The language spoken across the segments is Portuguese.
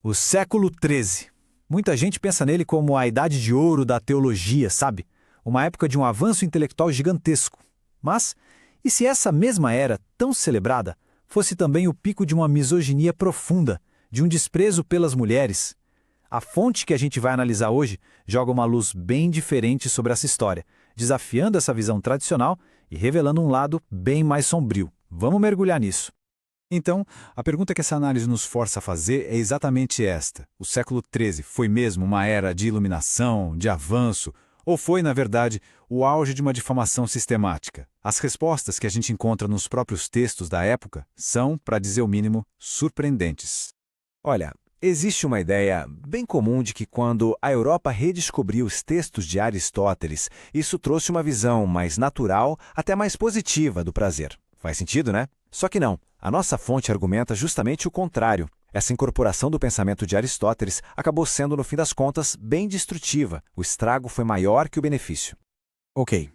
O século XIII. Muita gente pensa nele como a idade de ouro da teologia, sabe? Uma época de um avanço intelectual gigantesco. Mas, e se essa mesma era, tão celebrada, fosse também o pico de uma misoginia profunda, de um desprezo pelas mulheres? A fonte que a gente vai analisar hoje joga uma luz bem diferente sobre essa história, desafiando essa visão tradicional e revelando um lado bem mais sombrio. Vamos mergulhar nisso. Então, a pergunta que essa análise nos força a fazer é exatamente esta. O século XIII foi mesmo uma era de iluminação, de avanço, ou foi, na verdade, o auge de uma difamação sistemática? As respostas que a gente encontra nos próprios textos da época são, para dizer o mínimo, surpreendentes. Olha, existe uma ideia bem comum de que quando a Europa redescobriu os textos de Aristóteles, isso trouxe uma visão mais natural, até mais positiva do prazer. Faz sentido, né? Só que não. A nossa fonte argumenta justamente o contrário. Essa incorporação do pensamento de Aristóteles acabou sendo, no fim das contas, bem destrutiva. O estrago foi maior que o benefício. Ok.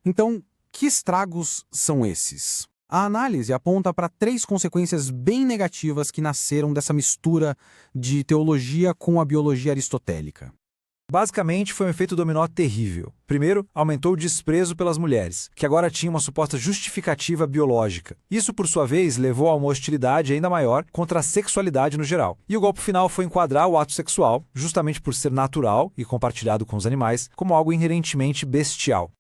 Então, que estragos são esses? A análise aponta para 3 consequências bem negativas que nasceram dessa mistura de teologia com a biologia aristotélica. Basicamente, foi um efeito dominó terrível. Primeiro, aumentou o desprezo pelas mulheres, que agora tinham uma suposta justificativa biológica. Isso, por sua vez, levou a uma hostilidade ainda maior contra a sexualidade no geral. E o golpe final foi enquadrar o ato sexual, justamente por ser natural e compartilhado com os animais, como algo inerentemente bestial.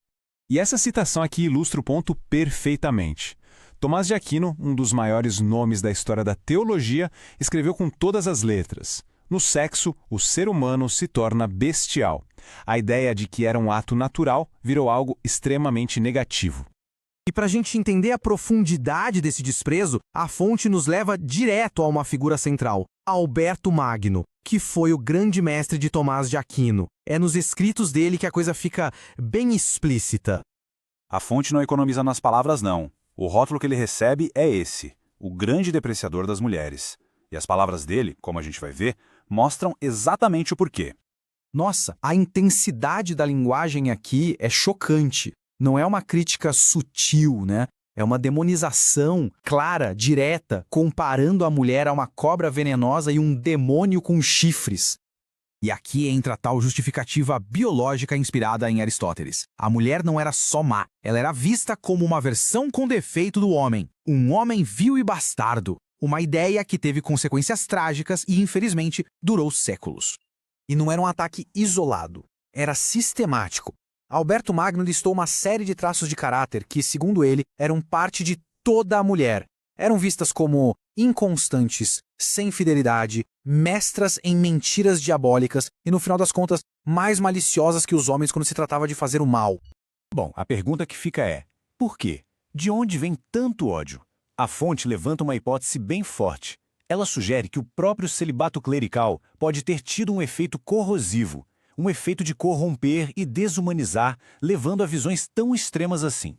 E essa citação aqui ilustra o ponto perfeitamente. Tomás de Aquino, um dos maiores nomes da história da teologia, escreveu com todas as letras: no sexo, o ser humano se torna bestial. A ideia de que era um ato natural virou algo extremamente negativo. E para a gente entender a profundidade desse desprezo, a fonte nos leva direto a uma figura central, Alberto Magno, que foi o grande mestre de Tomás de Aquino. É nos escritos dele que a coisa fica bem explícita. A fonte não economiza nas palavras, não. O rótulo que ele recebe é esse: o grande depreciador das mulheres. E as palavras dele, como a gente vai ver, mostram exatamente o porquê. Nossa, a intensidade da linguagem aqui é chocante. Não é uma crítica sutil, né? É uma demonização clara, direta, comparando a mulher a uma cobra venenosa e um demônio com chifres. E aqui entra a tal justificativa biológica inspirada em Aristóteles. A mulher não era só má, ela era vista como uma versão com defeito do homem. Um homem vil e bastardo. Uma ideia que teve consequências trágicas e, infelizmente, durou séculos. E não era um ataque isolado, era sistemático. Alberto Magno listou uma série de traços de caráter que, segundo ele, eram parte de toda a mulher. Eram vistas como inconstantes, sem fidelidade, mestras em mentiras diabólicas e, no final das contas, mais maliciosas que os homens quando se tratava de fazer o mal. Bom, a pergunta que fica é: por quê? De onde vem tanto ódio? A fonte levanta uma hipótese bem forte. Ela sugere que o próprio celibato clerical pode ter tido um efeito corrosivo, um efeito de corromper e desumanizar, levando a visões tão extremas assim.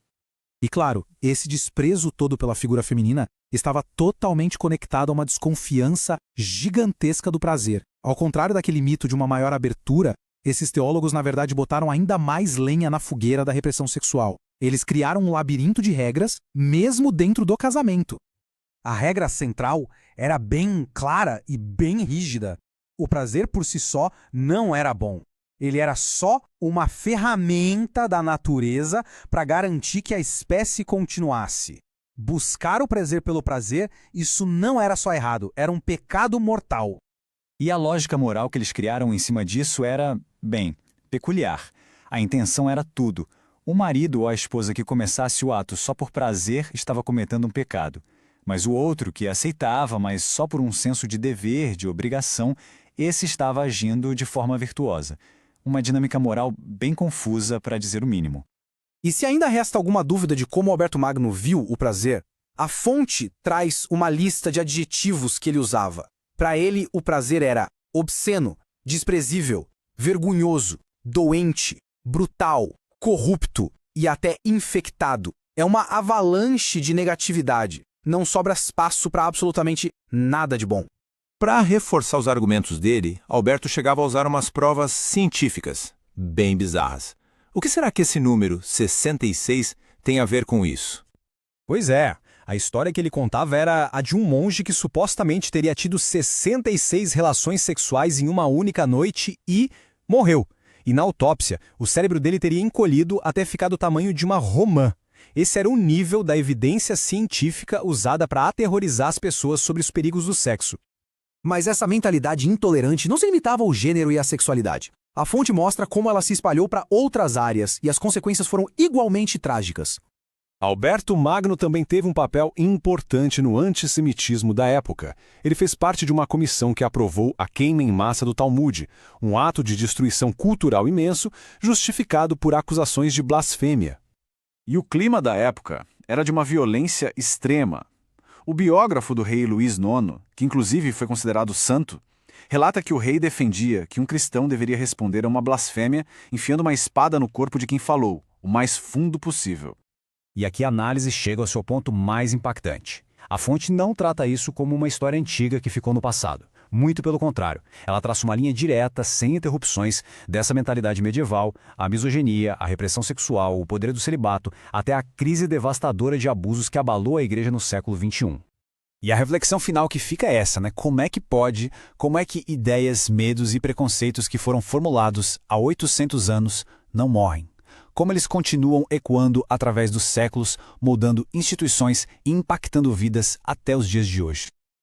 E claro, esse desprezo todo pela figura feminina estava totalmente conectado a uma desconfiança gigantesca do prazer. Ao contrário daquele mito de uma maior abertura, esses teólogos na verdade botaram ainda mais lenha na fogueira da repressão sexual. Eles criaram um labirinto de regras, mesmo dentro do casamento. A regra central era bem clara e bem rígida. O prazer por si só não era bom. Ele era só uma ferramenta da natureza para garantir que a espécie continuasse. Buscar o prazer pelo prazer, isso não era só errado, era um pecado mortal. E a lógica moral que eles criaram em cima disso era, bem, peculiar. A intenção era tudo. O marido ou a esposa que começasse o ato só por prazer estava cometendo um pecado. Mas o outro, que aceitava, mas só por um senso de dever, de obrigação, esse estava agindo de forma virtuosa. Uma dinâmica moral bem confusa, para dizer o mínimo. E se ainda resta alguma dúvida de como Alberto Magno viu o prazer, a fonte traz uma lista de adjetivos que ele usava. Para ele, o prazer era obsceno, desprezível, vergonhoso, doente, brutal, corrupto e até infectado. É uma avalanche de negatividade. Não sobra espaço para absolutamente nada de bom. Para reforçar os argumentos dele, Alberto chegava a usar umas provas científicas, bem bizarras. O que será que esse número, 66, tem a ver com isso? Pois é, A história que ele contava era a de um monge que supostamente teria tido 66 relações sexuais em uma única noite e morreu. E na autópsia, o cérebro dele teria encolhido até ficar do tamanho de uma romã. Esse era o nível da evidência científica usada para aterrorizar as pessoas sobre os perigos do sexo. Mas essa mentalidade intolerante não se limitava ao gênero e à sexualidade. A fonte mostra como ela se espalhou para outras áreas e as consequências foram igualmente trágicas. Alberto Magno também teve um papel importante no antissemitismo da época. Ele fez parte de uma comissão que aprovou a queima em massa do Talmud, um ato de destruição cultural imenso, justificado por acusações de blasfêmia. E o clima da época era de uma violência extrema. O biógrafo do rei Luís IX, que inclusive foi considerado santo, relata que o rei defendia que um cristão deveria responder a uma blasfêmia enfiando uma espada no corpo de quem falou, o mais fundo possível. E aqui a análise chega ao seu ponto mais impactante. A fonte não trata isso como uma história antiga que ficou no passado. Muito pelo contrário, ela traça uma linha direta, sem interrupções, dessa mentalidade medieval, a misoginia, a repressão sexual, o poder do celibato, até a crise devastadora de abusos que abalou a igreja no século XXI. E a reflexão final que fica é essa, né? Como é que ideias, medos e preconceitos que foram formulados há 800 anos não morrem? Como eles continuam ecoando através dos séculos, moldando instituições e impactando vidas até os dias de hoje?